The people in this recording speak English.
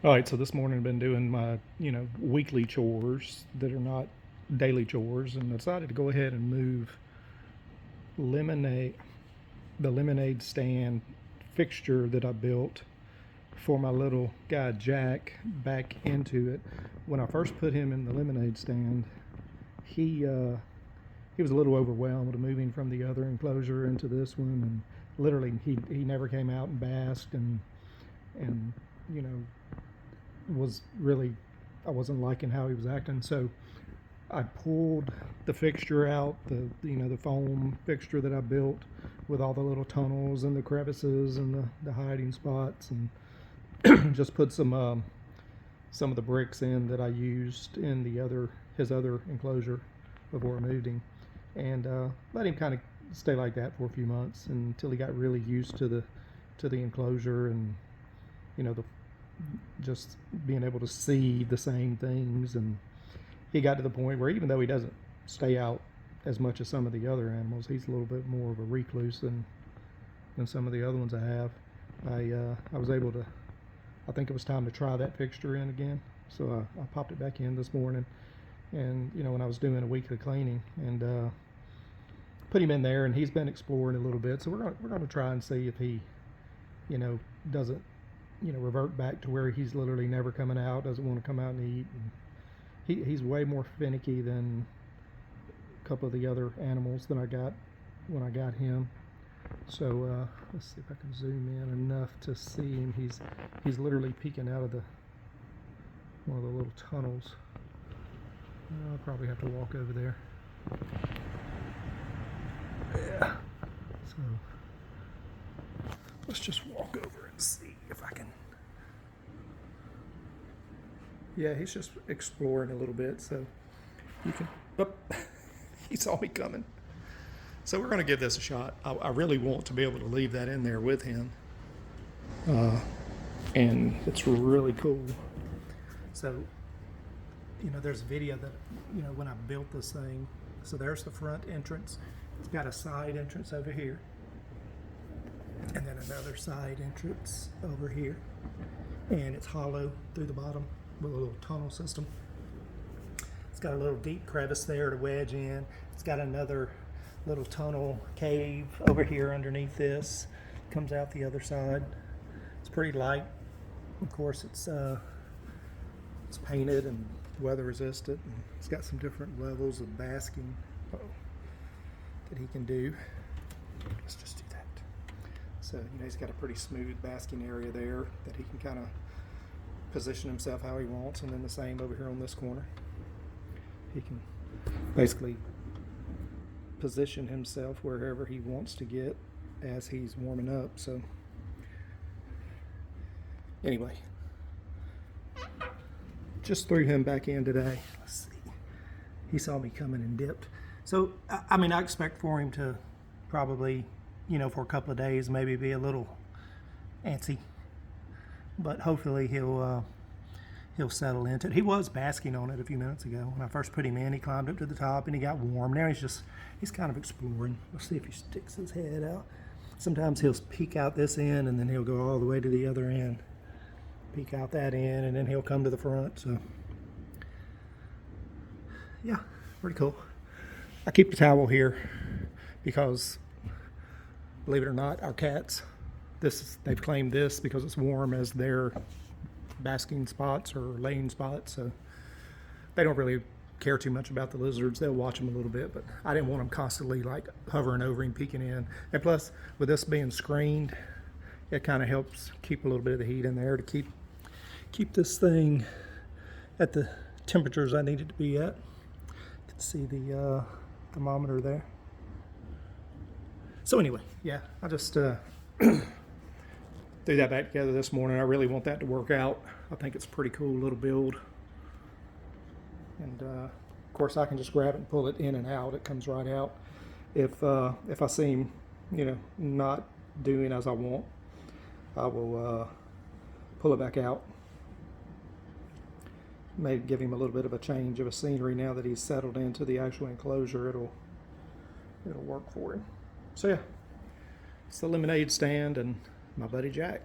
All right, so this morning I've been doing my, weekly chores that are not daily chores, and decided to go ahead and move lemonade, the lemonade stand fixture that I built for my little guy Jack back into it. When I first put him in the lemonade stand, he was a little overwhelmed with moving from the other enclosure into this one, and literally he never came out and basked, and you know was really, I wasn't liking how he was acting. So I pulled the fixture out, the foam fixture that I built with all the little tunnels and the crevices and the hiding spots, and just put some of the bricks in that I used in his other enclosure before I moved him, and let him kind of stay like that for a few months until he got really used to the enclosure, and the just being able to see the same things. And he got to the point where, even though he doesn't stay out as much as some of the other animals, he's a little bit more of a recluse than some of the other ones I have. I was able to, I think it was time to try that fixture in again, so I popped it back in this morning, and when I was doing a weekly cleaning, and put him in there, and he's been exploring a little bit. So we're gonna try and see if he doesn't revert back to where he's literally never coming out, doesn't want to come out and eat. And he's way more finicky than a couple of the other animals that I got when I got him. So let's see if I can zoom in enough to see him. He's literally peeking out of one of the little tunnels. I'll probably have to walk over there. Yeah. So let's just walk over and see if I can. Yeah, he's just exploring a little bit, so you can. Oh, he saw me coming. So we're going to give this a shot. I really want to be able to leave that in there with him, and it's really cool. So, there's a video that, when I built this thing. So there's the front entrance. It's got a side entrance over here, and then another side entrance over here, and it's hollow through the bottom with a little tunnel system. It's got a little deep crevice there to wedge in. It's got another little tunnel cave over here underneath this. Comes out the other side. It's pretty light. Of course, it's painted and weather resistant, and it's got some different levels of basking that he can do. Let's just do that. So he's got a pretty smooth basking area there that he can kind of position himself how he wants, and then the same over here on this corner. He can basically position himself wherever he wants to get as he's warming up. So anyway, just threw him back in today. Let's see. He saw me coming and dipped. So I expect for him to probably, for a couple of days, maybe be a little antsy, but hopefully he'll settle into it. He was basking on it a few minutes ago. When I first put him in, he climbed up to the top and he got warm. Now he's kind of exploring. Let's see if he sticks his head out. Sometimes he'll peek out this end, and then he'll go all the way to the other end, peek out that end, and then he'll come to the front. So yeah, pretty cool. I keep the towel here because, believe it or not, our cats, they've claimed this because it's warm as their basking spots or laying spots. So they don't really care too much about the lizards. They'll watch them a little bit, but I didn't want them constantly like hovering over him, peeking in. And plus, with this being screened, it kind of helps keep a little bit of the heat in there to keep this thing at the temperatures I need it to be at. You can see the thermometer there. So anyway, yeah, I just threw that back together this morning. I really want that to work out. I think it's a pretty cool little build. And of course, I can just grab it and pull it in and out. It comes right out. If I see him, not doing as I want, I will pull it back out. Maybe give him a little bit of a change of a scenery now that he's settled into the actual enclosure. It'll work for him. So yeah, it's the lemonade stand and my buddy Jack.